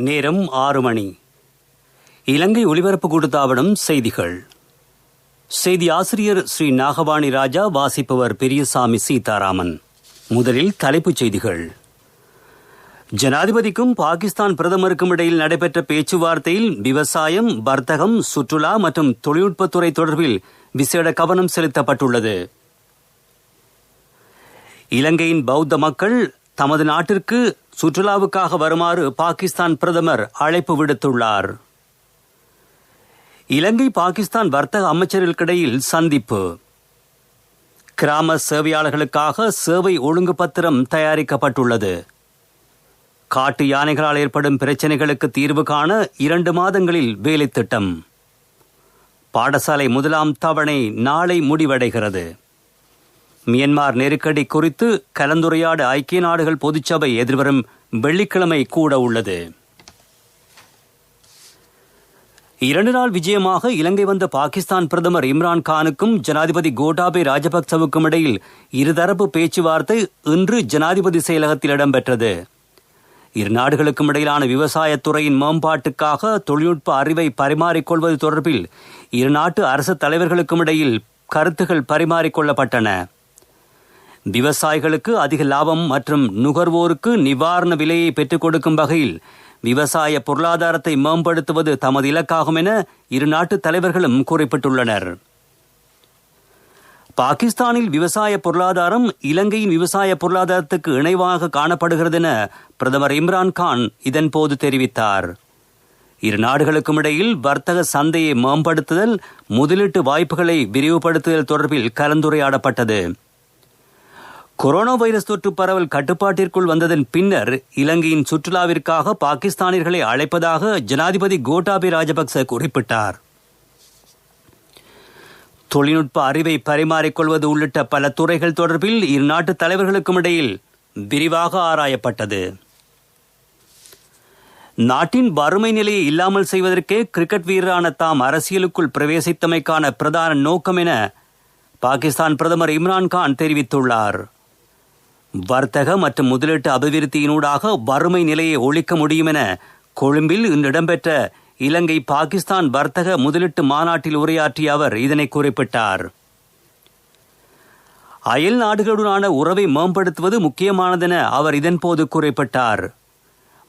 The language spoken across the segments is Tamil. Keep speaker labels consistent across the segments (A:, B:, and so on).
A: நேரம் 6 மணி. இலங்கை ஒலிபரப்பு கூட்டுத்தாபனம் செய்திகள். செய்தி ஆசிரியர் ஸ்ரீ நாகவாணி ராஜா, வாசிப்பவர் பெரியசாமி சீதாராமன். முதலில் தலைப்புச் செய்திகள். ஜனாதிபதிக்கும் பாகிஸ்தான் பிரதமருக்கும் இடையில் நடைபெற்ற பேச்சுவார்த்தையில் விவசாயம், வர்த்தகம், சுற்றுலா மற்றும் தொழில்நுட்பத்துறை தொடர்பில் விசேட கவனம் செலுத்தப்பட்டுள்ளது. இலங்கையின் பௌத்த மக்கள் தமது நாட்டிற்கு சுற்றுலாவுக்காக வருமாறு பாகிஸ்தான் பிரதமர் அழைப்பு விடுத்துள்ளார். இலங்கை பாகிஸ்தான் வர்த்தக அமைச்சர்களுக்கிடையில் சந்திப்பு. கிராம சேவையாளர்களுக்காக சேவை ஒழுங்கு பத்திரம் தயாரிக்கப்பட்டுள்ளது. காட்டு யானைகளால் ஏற்படும் பிரச்சினைகளுக்கு தீர்வு காண 2 மாதங்களில் வேலை திட்டம். பாடசாலை 1ஆம் தவணை நாளை முடிவடைகிறது. மியன்மார் நெருக்கடி குறித்து கலந்துரையாட ஐக்கிய நாடுகள் பொதுச்சபை எதிர்வரும் வெள்ளிக்கிழமை கூட உள்ளது. 2 நாள் விஜயமாக இலங்கை வந்த பாகிஸ்தான் பிரதமர் இம்ரான் கானுக்கும் ஜனாதிபதி கோட்டாபே ராஜபக்சவுக்கும் இடையில் இருதரப்பு பேச்சுவார்த்தை இன்று ஜனாதிபதி செயலகத்தில் இடம்பெற்றது. இரு நாடுகளுக்கும் இடையிலான விவசாயத்துறையின் மேம்பாட்டுக்காக தொழில்நுட்ப அறிவை பரிமாறிக்கொள்வது தொடர்பில் இரு நாட்டு அரசு தலைவர்களுக்கும் இடையில் கருத்துகள் பரிமாறிக்கொள்ளப்பட்டன. விவசாயிகளுக்கு அதிக லாபம் மற்றும் நுகர்வோருக்கு நிவாரண விலையை பெற்றுக் கொடுக்கும் வகையில் விவசாய பொருளாதாரத்தை மேம்படுத்துவது தமது இலக்காகும் என இரு நாட்டு தலைவர்களும் குறிப்பிட்டுள்ளனர். பாகிஸ்தானில் விவசாய பொருளாதாரம் இலங்கையின் விவசாய பொருளாதாரத்துக்கு இணைவாக காணப்படுகிறது என பிரதமர் இம்ரான் கான் இதன்போது தெரிவித்தார். இரு நாடுகளுக்கும் இடையில் வர்த்தக சந்தையை மேம்படுத்துதல், முதலீட்டு வாய்ப்புகளை விரிவுபடுத்துதல் தொடர்பில் கலந்துரையாடப்பட்டது. கொரோனா வைரஸ் தொற்று பரவல் கட்டுப்பாட்டிற்குள் வந்ததன் பின்னர் இலங்கையின் சுற்றுலாவிற்காக பாகிஸ்தானியர்களை அழைப்பதாக ஜனாதிபதி கோட்டாபே ராஜபக்ச குறிப்பிட்டார். தொழில்நுட்ப அறிவை பரிமாறிக்கொள்வது உள்ளிட்ட பல துறைகள் தொடர்பில் இரு நாட்டு தலைவர்களுக்கும் இடையில் விரிவாக ஆராயப்பட்டது. நாட்டின் வறுமை நிலையை இல்லாமல் செய்வதற்கே கிரிக்கெட் வீரரான தாம் அரசியலுக்குள் பிரவேசித்தமைக்கான பிரதான நோக்கம் என பாகிஸ்தான் பிரதமர் இம்ரான் கான் தெரிவித்துள்ளார். வர்த்தக மற்றும் முதலீட்டு அபிவிருத்தியினூடாக வறுமை நிலையை ஒழிக்க முடியும் என கொழும்பில் இன்று இடம்பெற்ற இலங்கை பாகிஸ்தான் வர்த்தக முதலீட்டு மாநாட்டில் உரையாற்றிய அவர் இதனை குறிப்பிட்டார். அயல் நாடுகளுடனான உறவை மேம்படுத்துவது முக்கியமானதென அவர் இதன்போது குறிப்பிட்டார்.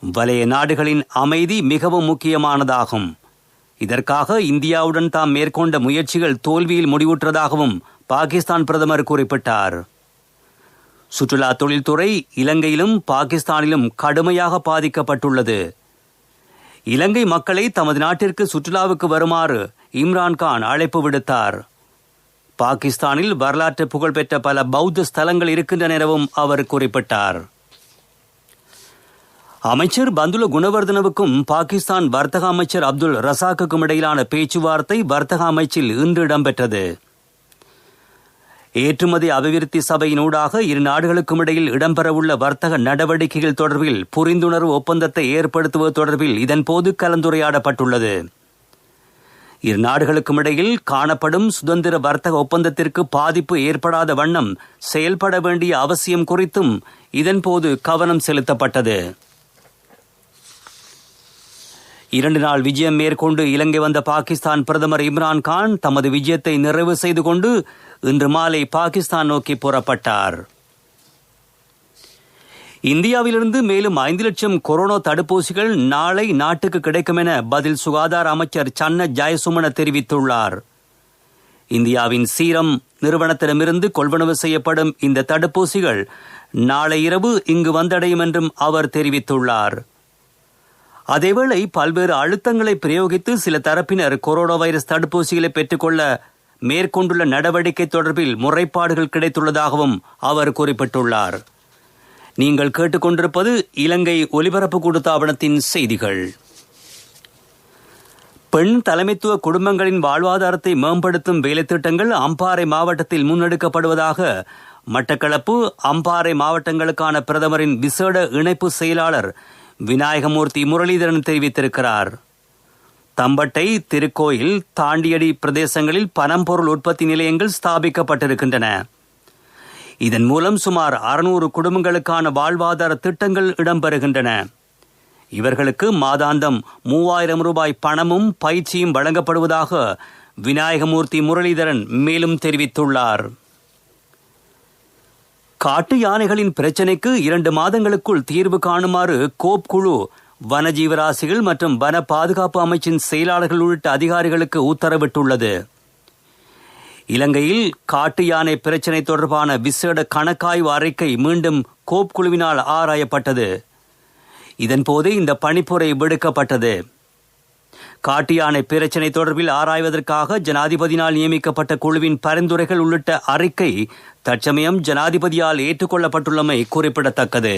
A: வலய நாடுகளின் அமைதி மிகவும் முக்கியமானதாகும். இதற்காக இந்தியாவுடன் தாம் மேற்கொண்ட முயற்சிகள் தோல்வியில் முடிவுற்றதாகவும் பாகிஸ்தான் பிரதமர் குறிப்பிட்டார். சுற்றுலா தொழில்துறை இலங்கையிலும் பாகிஸ்தானிலும் கடுமையாக பாதிக்கப்பட்டுள்ளது. இலங்கை மக்களை தமது நாட்டிற்கு சுற்றுலாவுக்கு வருமாறு இம்ரான் கான் அழைப்பு விடுத்தார். பாகிஸ்தானில் வரலாற்று புகழ்பெற்ற பல பௌத்த ஸ்தலங்கள் இருக்கின்றன எனவும் அவர் குறிப்பிட்டார். அமைச்சர் பந்துல குணவர்தனவுக்கும் பாகிஸ்தான் வர்த்தக அமைச்சர் அப்துல் ரசாக்குக்கும் இடையிலான பேச்சுவார்த்தை வர்த்தக அமைச்சில் இன்று இடம்பெற்றது. ஏற்றுமதி அபிவிருத்தி சபையினூடாக இரு நாடுகளுக்கும் இடையில் இடம்பெறவுள்ள வர்த்தக நடவடிக்கைகள் தொடர்பில் புரிந்துணர்வு ஒப்பந்தத்தை ஏற்படுத்துவது தொடர்பில் இதன்போது கலந்துரையாடப்பட்டுள்ளது. இரு நாடுகளுக்கும் இடையில் காணப்படும் சுதந்திர வர்த்தக ஒப்பந்தத்திற்கு பாதிப்பு ஏற்படாத வண்ணம் செயல்பட வேண்டிய அவசியம் குறித்தும் இதன்போது கவனம் செலுத்தப்பட்டது. 2 நாள் விஜயம் மேற்கொண்டு இலங்கை வந்த பாகிஸ்தான் பிரதமர் இம்ரான் கான் தமது விஜயத்தை நிறைவு செய்து கொண்டு இன்று மாலை பாகிஸ்தான் நோக்கி புறப்பட்டார். இந்தியாவிலிருந்து மேலும் 5 லட்சம் கொரோனா தடுப்பூசிகள் நாளை நாட்டுக்கு கிடைக்கும் என பதில் சுகாதார அமைச்சர் சன்ன ஜயசுமன தெரிவித்துள்ளார். இந்தியாவின் சீரம் நிறுவனத்திடமிருந்து கொள்வனவு செய்யப்படும் இந்த தடுப்பூசிகள் நாளை இரவு இங்கு வந்தடையும் என்றும் அவர் தெரிவித்துள்ளார். அதேவேளை பல்வேறு அழுத்தங்களை பிரயோகித்து சில தரப்பினர் கொரோனா வைரஸ் தடுப்பூசிகளை பெற்றுக்கொள்ள மேற்கொண்டுள்ள நடவடிக்கை தொடர்பில் முறைப்பாடுகள் கிடைத்துள்ளதாகவும் அவர் குறிப்பிட்டுள்ளார். நீங்கள் கேட்டுக்கொண்டிருப்பது இலங்கை ஒலிபரப்பு கூட்டுத்தாபனத்தின் செய்திகள். பெண் தலைமைத்துவ குடும்பங்களின் வாழ்வாதாரத்தை மேம்படுத்தும் வேலைத்திட்டங்கள் அம்பாறை மாவட்டத்தில் முன்னெடுக்கப்படுவதாக மட்டக்களப்பு, அம்பாறை மாவட்டங்களுக்கான பிரதமரின் விசேட இணைப்பு செயலாளர் விநாயகமூர்த்தி முரளிதரன் தெரிவித்திருக்கிறார். தம்பட்டை, திருக்கோயில், தாண்டியடி பிரதேசங்களில் பனம்பொருள் உற்பத்தி நிலையங்கள் ஸ்தாபிக்கப்பட்டிருக்கின்றன. இதன் மூலம் சுமார் 600 குடும்பங்களுக்கான வாழ்வாதார திட்டங்கள் இடம்பெறுகின்றன. இவர்களுக்கு மாதாந்தம் 3000 ரூபாய் பணமும் பயிற்சியும் வழங்கப்படுவதாக விநாயகமூர்த்தி முரளிதரன் மேலும் தெரிவித்துள்ளார். காட்டு யானைகளின் பிரச்சினைக்கு 2 மாதங்களுக்குள் தீர்வு காணுமாறு கோப் குழு வனஜீவராசிகள் மற்றும் வன பாதுகாப்பு அமைச்சின் செயலாளர்கள் உள்ளிட்ட அதிகாரிகளுக்கு உத்தரவிட்டுள்ளது. இலங்கையில் காட்டு யானை பிரச்சினை தொடர்பான விசேட கணக்காய்வு அறிக்கை மீண்டும் கோப் குழுவினால் ஆராயப்பட்டது. இதன்போது இந்த பணிப்புரை விடுக்கப்பட்டது. காட்டு யானை பிரச்சினை தொடர்பில் ஆராய்வதற்காக ஜனாதிபதியினால் நியமிக்கப்பட்ட குழுவின் பரிந்துரைகள் உள்ளிட்ட அறிக்கை தற்சமயம் ஜனாதிபதியால் ஏற்றுக்கொள்ளப்பட்டுள்ளமை குறிப்பிடத்தக்கது.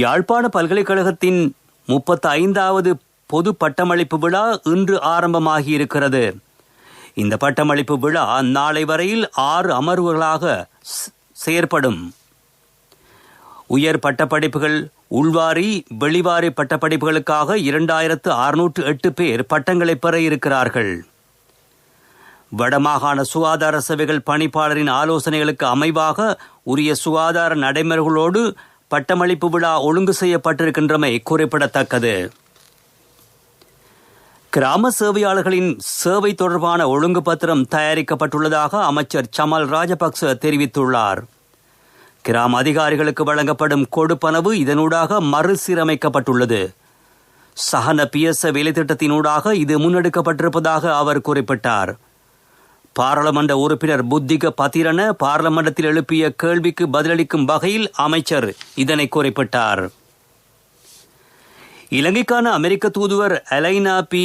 A: யாழ்ப்பாண பல்கலைக்கழகத்தின் 35வது பொது பட்டமளிப்பு விழா இன்று ஆரம்பமாகியிருக்கிறது. இந்த பட்டமளிப்பு விழா நாளை வரையில் 6 அமர்வுகளாக செயற்படும். உயர் பட்டப்படிப்புகள், உள்வாரி வெளிவாரி பட்டப்படிப்புகளுக்காக 2608 பேர் பட்டங்களை பெற இருக்கிறார்கள். வடமாகாண சுகாதார சேவைகள் பணிப்பாளரின் ஆலோசனைகளுக்கு அமைவாக உரிய சுகாதார நடைமுறைகளோடு பட்டமளிப்பு விழா ஒழுங்கு செய்யப்பட்டிருக்கின்றமை குறிப்பிடத்தக்கது. கிராம சேவையாளர்களின் சேவை தொடர்பான ஒழுங்கு பத்திரம் தயாரிக்கப்பட்டுள்ளதாக அமைச்சர் சமல் ராஜபக்ச தெரிவித்துள்ளார். கிராம அதிகாரிகளுக்கு வழங்கப்படும் கொடுப்பனவு இதனூடாக மறுசீரமைக்கப்பட்டுள்ளது. சஹன பியச வேலைத்திட்டத்தினூடாக இது முன்னெடுக்கப்பட்டிருப்பதாக அவர் குறிப்பிட்டார். பாராளுமன்ற உறுப்பினர் புத்திக பத்திரன பாராளுமன்றத்தில் எழுப்பிய கேள்விக்கு பதிலளிக்கும் வகையில் அமைச்சர் இதனை குறிப்பிட்டார். இலங்கைக்கான அமெரிக்க தூதுவர் அலைனா பி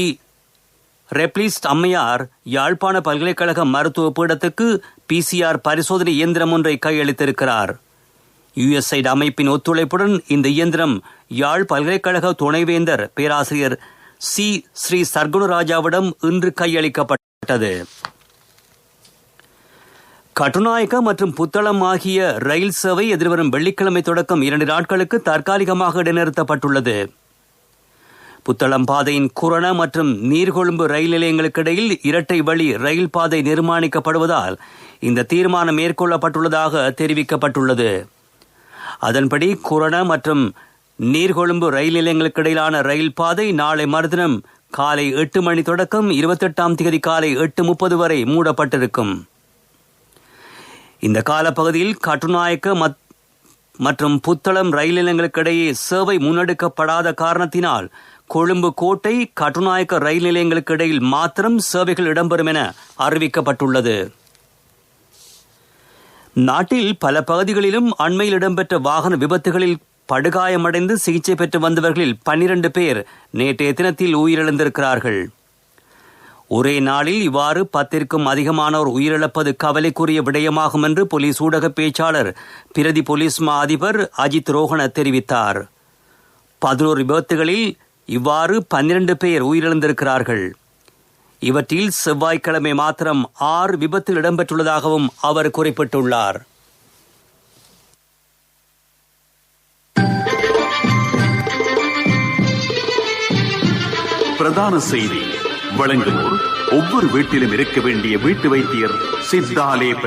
A: ரெப்லிஸ்ட் அம்மையார் யாழ்ப்பாண பல்கலைக்கழக மருத்துவ பீடத்துக்கு PCR பரிசோதனை இயந்திரம் ஒன்றை கையளித்திருக்கிறார். USAID அமைப்பின் ஒத்துழைப்புடன் இந்த இயந்திரம் யாழ் பல்கலைக்கழக துணைவேந்தர் பேராசிரியர் ஸ்ரீ சர்க்குணராஜாவிடம் இன்று கையளிக்கப்பட்டது. கட்டுநாயக்க மற்றும் புத்தளம் ஆகிய ரயில் சேவை எதிர்வரும் வெள்ளிக்கிழமை தொடக்கம் 2 நாட்களுக்கு தற்காலிகமாக இடைநிறுத்தப்பட்டுள்ளது. புத்தளம் பாதையின் குரண மற்றும் நீர்கொழும்பு ரயில் நிலையங்களுக்கு இடையில் இரட்டை வழி ரயில் பாதை நிர்மாணிக்கப்படுவதால் இந்த தீர்மானம் மேற்கொள்ளப்பட்டுள்ளதாக தெரிவிக்கப்பட்டுள்ளது. அதன்படி குரண மற்றும் நீர்கொழும்பு ரயில் நிலையங்களுக்கு இடையிலான ரயில் பாதை நாளை மறுதினம் காலை 8 மணி தொடக்கம் 28ஆம் தேதி காலை 8:30 வரை மூடப்பட்டிருக்கும். இந்த காலப்பகுதியில் கட்டுநாயக்க மற்றும் புத்தளம் ரயில் நிலையங்களுக்கு இடையே சேவை முன்னெடுக்கப்படாத காரணத்தினால் கொழும்பு கோட்டை கட்டுநாயக்க ரயில் நிலையங்களுக்கு இடையில் மாத்திரம் சேவைகள் இடம்பெறும் என அறிவிக்கப்பட்டுள்ளது. நாட்டில் பல பகுதிகளிலும் அண்மையில் இடம்பெற்ற வாகன விபத்துகளில் படுகாயமடைந்து சிகிச்சை பெற்று வந்தவர்களில் 12 பேர் நேற்றைய தினத்தில் உயிரிழந்திருக்கிறார்கள். ஒரே நாளில் இவ்வாறு 10க்கும் அதிகமானோர் உயிரிழப்பது கவலைக்குரிய விடயமாகும் என்று போலீஸ் ஊடக பேச்சாளர் பிரதி போலீஸ் மா அதிபர் அஜித் ரோஹண தெரிவித்தார். 11 விபத்துகளில் இவ்வாறு 12 பேர் உயிரிழந்திருக்கிறார்கள். இவற்றில் செவ்வாய்க்கிழமை மாத்திரம் 6 விபத்தில் இடம்பெற்றுள்ளதாகவும் அவர் குறிப்பிட்டுள்ளார்.
B: பிரதான செய்தி வழங்குவோர் ஒவ்வொரு வீட்டிலும் இருக்க வேண்டிய வீட்டு வைத்தியர் சித்தாலேப.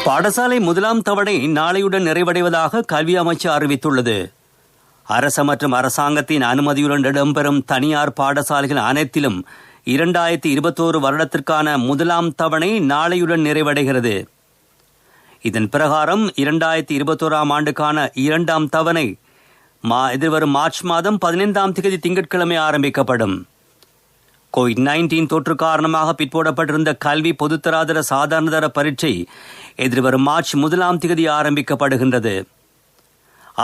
A: பாடசாலை 1ஆம் தவணை நாளையுடன் நிறைவடைவதாக கல்வி அமைச்சு அறிவித்துள்ளது. அரச மற்றும் அரசாங்கத்தின் அனுமதியுடன் இடம்பெறும் தனியார் பாடசாலைகள் அனைத்திலும் 2021 வருடத்திற்கான 1ஆம் தவணை நாளையுடன் நிறைவடைகிறது. இதன் பிரகாரம் 2021ஆம் ஆண்டுக்கான 2ஆம் தவணை எதிர்வரும் மார்ச் மாதம் 15ஆம் தேதி திங்கட்கிழமை ஆரம்பிக்கப்படும். கோவிட்-19 தொற்று காரணமாக பிற்போடப்பட்டிருந்த கல்வி பொதுத்தராதர சாதாரணதர பரீட்சை எதிர்வரும் மார்ச் 1ஆம் தேதி ஆரம்பிக்கப்படுகின்றது.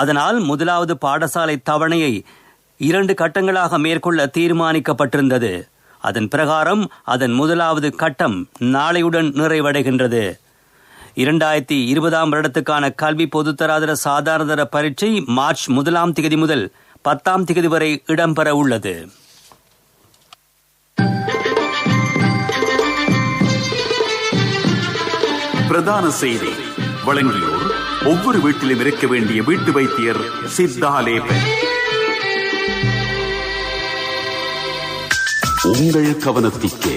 A: அதனால் 1வது பாடசாலை தவணையை 2 கட்டங்களாக மேற்கொள்ள தீர்மானிக்கப்பட்டிருந்தது. அதன் பிரகாரம் அதன் 1வது கட்டம் நாளையுடன் நிறைவடைகின்றது. 2020ஆம் வருடத்துக்கான கல்வி பொதுத்தராதர சாதாரணதர பரீட்சை மார்ச் 1ஆம் தேதி முதல் 10ஆம் தேதி வரை இடம்பெற உள்ளது.
B: பிரதான செய்தி வழங்கியோர் ஒவ்வொரு வீட்டிலும் இருக்க வேண்டிய வீட்டு வைத்தியர் சித்தாலேப.
C: உங்கள் கவனத்திற்கு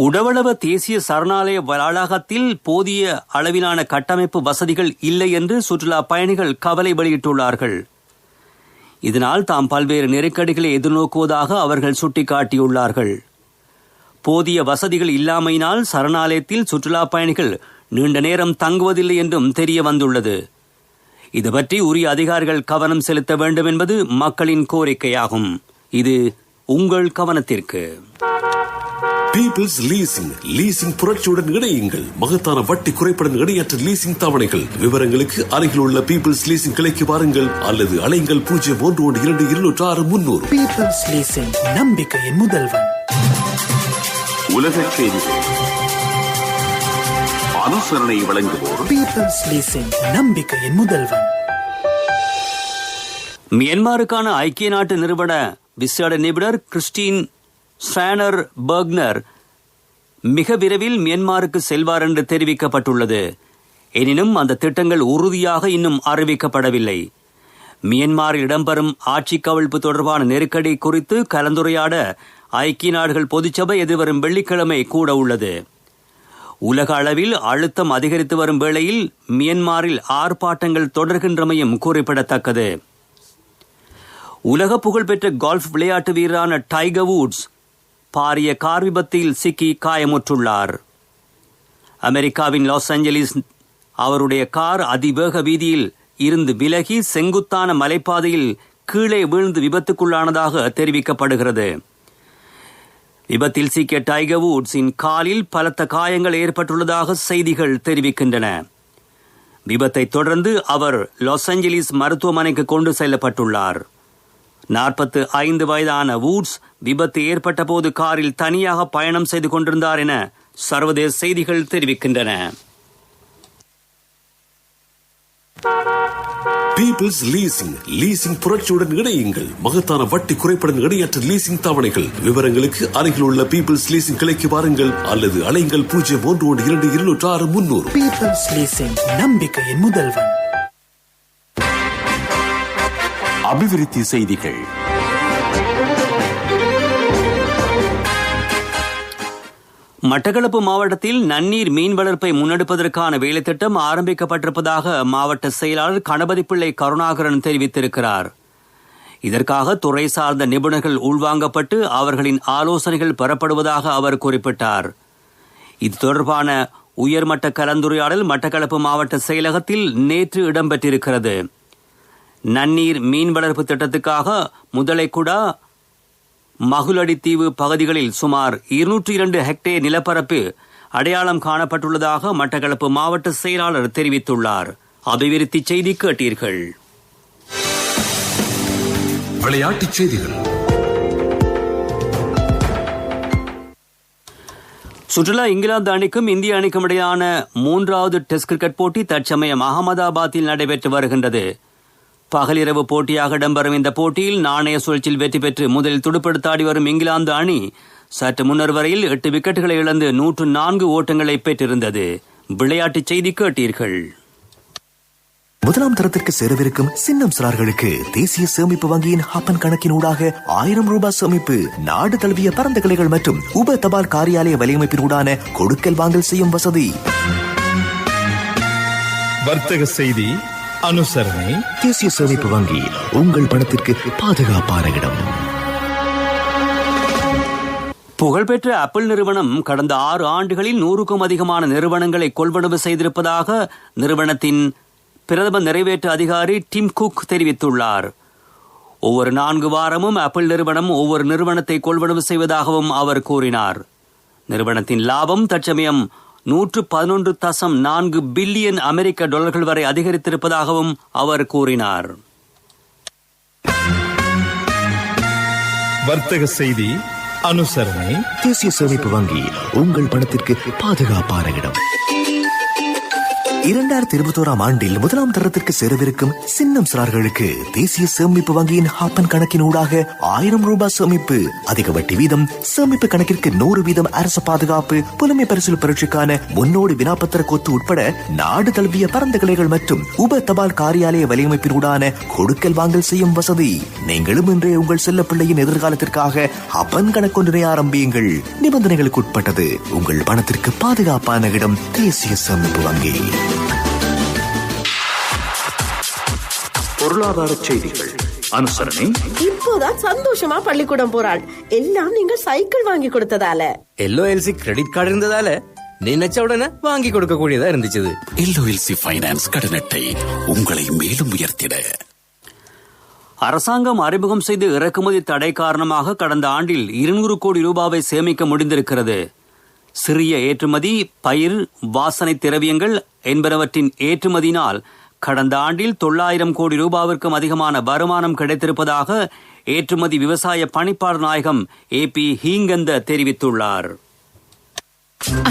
A: உடவளவ தேசிய சரணாலய வளாகத்தில் போதிய அளவிலான கட்டமைப்பு வசதிகள் இல்லை என்று சுற்றுலா பயணிகள் கவலை வெளியிட்டுள்ளார்கள். இதனால் தாம் பல்வேறு நெருக்கடிகளை எதிர்நோக்குவதாக அவர்கள் சுட்டிக்காட்டியுள்ளார்கள். போதிய வசதிகள் இல்லாமையினால் சரணாலயத்தில் சுற்றுலா பயணிகள் நீண்ட நேரம் தங்குவதில்லை என்றும் தெரிய வந்துள்ளது. இதுபற்றி உரிய அதிகாரிகள் கவனம் செலுத்த வேண்டும் என்பது மக்களின் கோரிக்கையாகும். இது உங்கள் கவனத்திற்கு.
C: பீப்பிள்ஸ் லீசிங் புரட்சியுடன் இணையுங்கள். மகத்தான வட்டி குறைப்புடன் இணையற்ற லீசிங் தவணைகள். விவரங்களுக்கு அருகில் உள்ள பீப்பிள்ஸ் லீசிங் கிளைக்கு வாருங்கள் அல்லது அலைங்கள் 01122600.
D: பீப்பிள்ஸ் லீசிங், நம்பிக்கையின் முதல்வன்.
B: உலகச் செய்திகள் அனுசரணை வழங்குவோர்
D: பீப்பிள்ஸ் லீசிங், நம்பிக்கையின் முதல்வன்.
A: மியன்மாருக்கான ஐக்கிய நாட்டு நிறுவன விசேட நிபுணர் கிறிஸ்டின் ஸ்ரானர் பர்க்னர் மிக விரைவில் மியன்மாருக்கு செல்வார் என்று தெரிவிக்கப்பட்டுள்ளது. எனினும் அந்த திட்டங்கள் உறுதியாக இன்னும் அறிவிக்கப்படவில்லை. மியன்மாரில் இடம்பெறும் ஆட்சி கவிழ்ப்பு தொடர்பான நெருக்கடி குறித்து கலந்துரையாட ஐக்கிய நாடுகள் பொதுச்சபை எதிர்வரும் வெள்ளிக்கிழமை கூட உள்ளது. உலக அளவில் அழுத்தம் அதிகரித்து வரும் வேளையில் மியன்மாரில் ஆர்ப்பாட்டங்கள் தொடர்கின்றமையும் குறிப்பிடத்தக்கது. உலக புகழ்பெற்ற கோல்ஃப் விளையாட்டு வீரரான டைகர் வுட்ஸ் பாரிய கார் விபத்தில் சிக்கி காயமுற்றுள்ளார். அமெரிக்காவின் லாஸ் ஏஞ்சலிஸ் அவருடைய கார் அதிவேக வீதியில் இருந்து விலகி செங்குத்தான மலைப்பாதையில் கீழே வீழ்ந்து விபத்துக்குள்ளானதாக தெரிவிக்கப்படுகிறது. விபத்தில் சிக்கிய டைகர் வுட்ஸின் காலில் பலத்த காயங்கள் ஏற்பட்டுள்ளதாக செய்திகள் தெரிவிக்கின்றன. விபத்தை தொடர்ந்து அவர் லாஸ் ஏஞ்சலிஸ் மருத்துவமனைக்கு கொண்டு செல்லப்பட்டுள்ளார். 45 வயதான வுட்ஸ் விபத்து ஏற்பட்ட போது காரில் தனியாக பயணம் செய்து கொண்டிருந்தார் என சர்வதேச செய்திகள் தெரிவிக்கின்றன.
C: பீப்பிள்ஸ் லீசிங் புரட்சியுடன் இணையுங்கள். மகத்தான வட்டி குறைப்புடன் இணையற்ற லீசிங் தவணைகள். விவரங்களுக்கு அருகில் உள்ள பீப்பிள்ஸ் லீசிங் கிளைக்கு வாருங்கள் அல்லது அலைங்கள் 01122600.
D: பீப்பிள்ஸ் லீசிங், நம்பிக்கையின் முதல்வன்.
B: அபிவிருத்தி செய்திகள்.
A: மட்டக்களப்பு மாவட்டத்தில் நன்னீர் மீன் வளர்ப்பை முன்னெடுப்பதற்கான வேலைத்திட்டம் ஆரம்பிக்கப்பட்டிருப்பதாக மாவட்ட செயலாளர் கணபதி பிள்ளை கருணாகரன் தெரிவித்திருக்கிறார். இதற்காக துறை சார்ந்த நிபுணர்கள் உள்வாங்கப்பட்டு அவர்களின் ஆலோசனைகள் பெறப்படுவதாக அவர் குறிப்பிட்டார். இது தொடர்பான உயர்மட்ட கலந்துரையாடல் மட்டக்களப்பு மாவட்ட செயலகத்தில் நேற்று இடம்பெற்றிருக்கிறது. நன்னீர் மீன் வளர்ப்பு திட்டத்துக்காக முதலைக்குடா, மகுலடித்தீவு பகுதிகளில் சுமார் 202 ஹெக்டேர் நிலப்பரப்பு அடையாளம் காணப்பட்டுள்ளதாக மட்டக்களப்பு மாவட்ட செயலாளர் தெரிவித்துள்ளார். அபிவிருத்தி செய்தி கேட்டீர்கள்.
C: விளையாட்டுச் செய்திகள்.
A: சுற்றுலா இங்கிலாந்து அணிக்கும் இந்திய அணிக்கும் இடையான 3வது டெஸ்ட் கிரிக்கெட் போட்டி தற்சமயம் அகமதாபாத்தில் நடைபெற்று வருகின்றது. பகலிரவு போட்டியாக இடம்பெறும் இந்த போட்டியில் நாணய சுழற்சியில் வெற்றி பெற்று முதலில் துடுப்படுத்தாடி வரும் இங்கிலாந்து அணி சற்று முன்னர் வரையில் 8 விக்கெட்டுகளை இழந்து 104 ஓட்டங்களை பெற்றிருந்தது. விளையாட்டுச் செய்தி கேட்டீர்கள்.
E: முதலாம் தரத்திற்கு சேரவிருக்கும் சின்னம் சிறார்களுக்கு தேசிய சேமிப்பு வங்கியின் ஹப்பன் கணக்கினூடாக 1000 ரூபாய் சேமிப்பு, நாடு தழுவிய பரந்த கிளைகள் மற்றும் உப தபால் காரியாலய வலையமைப்பினூடான கொடுக்கல் வாங்கல் செய்யும் வசதி.
F: வர்த்தக செய்தி அனுசரணை.
E: தேசிய சேமிப்பு வங்கி, உங்கள் பணத்திற்கு பாதுகாப்பான இடம்.
A: புகழ்பெற்ற ஆப்பிள் நிறுவனம் கடந்த 6 ஆண்டுகளில் 100க்கும் அதிகமான நிறுவனங்களை கொள்வனவு செய்திருப்பதாக நிறுவனத்தின் பிரதம நிறைவேற்று அதிகாரி டிம் குக் தெரிவித்துள்ளார். ஒவ்வொரு 4 வாரமும் ஆப்பிள் நிறுவனம் ஒவ்வொரு நிறுவனத்தை கொள்வனவு செய்வதாகவும் அவர் கூறினார். நிறுவனத்தின் லாபம் தற்சமயம் 111.4 பில்லியன் அமெரிக்க டாலர்கள் வரை அதிகரித்திருப்பதாகவும் அவர் கூறினார்.
F: வர்த்தக செய்தி அனுசரணை.
E: தேசிய சேமிப்பு வங்கி, உங்கள் பணத்திற்கு பாதுகாப்பான இடம். 2021 ஆண்டில் முதலாம் தரத்திற்கு சேரவிருக்கும் சின்னம் சிறார்களுக்கு தேசிய சேமிப்பு வங்கியின் ஹாப்பன் கணக்கின் ஊடாக 1000 ரூபாய் சேமிப்பு, அதிக வட்டி வீதம், சேமிப்பு கணக்கிற்கு 100 வீதம் அரசு பாதுகாப்பு, புலமை பரிசில் பரீட்சைக்கான முன்னோடி வினாப்பத்திர கொத்து உட்பட நாடு தழுவிய பரந்த கிளைகள் மற்றும் உப தபால் காரியாலய வலையமைப்பினூடான கொடுக்கல் வாங்கல் செய்யும் வசதி. நீங்களும் இன்றே உங்கள் செல்ல பிள்ளையின் எதிர்காலத்திற்காக ஹாப்பன் கணக்கொன்றினை ஆரம்பியுங்கள். நிபந்தனைகளுக்கு உட்பட்டது. உங்கள் பணத்திற்கு பாதுகாப்பான இடம் தேசிய சேமிப்பு வங்கி.
B: பொருளாதார செய்திகள் அனுசரணை.
G: இப்போதான் சந்தோஷமா பள்ளிக்கூடம் போறாள். எல்லாம் நீங்கள் சைக்கிள் வாங்கி கொடுத்ததால.
H: LOLC கிரெடிட் கார்டு இருந்ததால நினைச்ச உடனே வாங்கி கொடுக்க கூடியதா இருந்துச்சு.
B: LOLC ஃபைனான்ஸ் கடன் அட்டை உங்களை மேலும் உயர்த்திட.
A: அரசாங்கம் அறிமுகம் செய்த இறக்குமதி தடை காரணமாக கடந்த ஆண்டில் 200 கோடி ரூபாவை சேமிக்க முடிந்திருக்கிறது. சிறிய ஏற்றுமதி, பயிர், வாசனை திரவியங்கள் என்பனவற்றின் ஏற்றுமதியினால் கடந்த ஆண்டில் 900 கோடி ரூபாவிற்கும் அதிகமான வருமானம் கிடைத்திருப்பதாக ஏற்றுமதி விவசாய பணிப்பாளர் நாயகம் AP ஹீங்கந்த தெரிவித்துள்ளார்.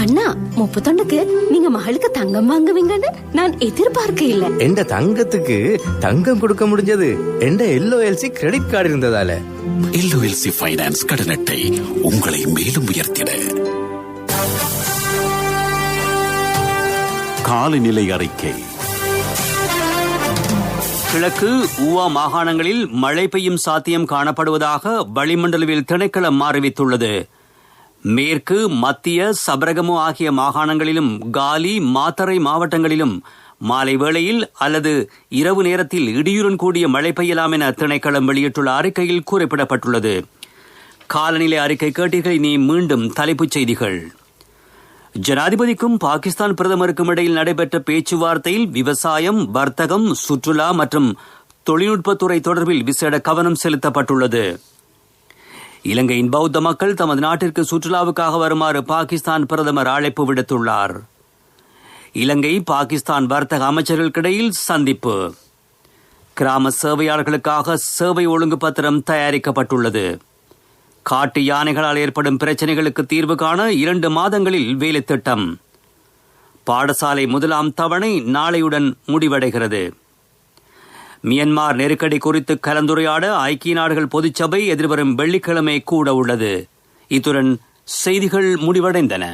I: அண்ணா, 31க்கு நீங்க மகளுக்கு தங்கம் வாங்குவீங்கன்னு நான் எதிர்பார்க்க இல்ல.
H: எந்த தங்கத்துக்கு தங்கம் கொடுக்க முடிஞ்சது எந்த LOLC கிரெடிட் கார்டு இருந்ததால.
B: LOLC ஃபைனான்ஸ் கடன் அட்டை உங்களை மேலும் உயர்த்திட. காலநிலை அறிக்கை.
A: கிழக்கு ஊவா மாகாணங்களில் மழை பெய்யும் சாத்தியம் காணப்படுவதாக வளிமண்டலவியல் திணைக்களம் அறிவித்துள்ளது. மேற்கு, மத்திய, சபரகமு ஆகிய மாகாணங்களிலும் காலி, மாத்தறை மாவட்டங்களிலும் மாலை வேளையில் அல்லது இரவு நேரத்தில் இடியுடன் கூடிய மழை பெய்யலாம் என திணைக்களம் வெளியிட்டுள்ள அறிக்கையில் குறிப்பிடப்பட்டுள்ளது. காலநிலை அறிக்கை கேட்டீர்கள். இனி மீண்டும் தலைப்புச் செய்திகள். ஜனாதிபதிக்கும் பாகிஸ்தான் பிரதமருக்கும் இடையில் நடைபெற்ற பேச்சுவார்த்தையில் விவசாயம், வர்த்தகம், சுற்றுலா மற்றும் தொழில்நுட்பத்துறை தொடர்பில் விசேட கவனம் செலுத்தப்பட்டுள்ளது. இலங்கையின் பௌத்த மக்கள் தமது நாட்டிற்கு சுற்றுலாவுக்காக வருமாறு பாகிஸ்தான் பிரதமர் அழைப்பு விடுத்துள்ளார். இலங்கை பாகிஸ்தான் வர்த்தக அமைச்சர்களுக்கிடையில் சந்திப்பு. கிராம சேவையாளர்களுக்காக சேவை ஒழுங்கு பத்திரம் தயாரிக்கப்பட்டுள்ளது. காட்டு யானைகளால் ஏற்படும் பிரச்சினைகளுக்கு தீர்வு காண 2 மாதங்களில் வேலை திட்டம். பாடசாலை முதலாம் தவணை நாளையுடன் முடிவடைகிறது. மியன்மார் நெருக்கடி குறித்து கலந்துரையாட ஐக்கிய நாடுகள் பொதுச்சபை எதிர்வரும் வெள்ளிக்கிழமை கூட உள்ளது. இத்துடன் செய்திகள் முடிவடைந்தன.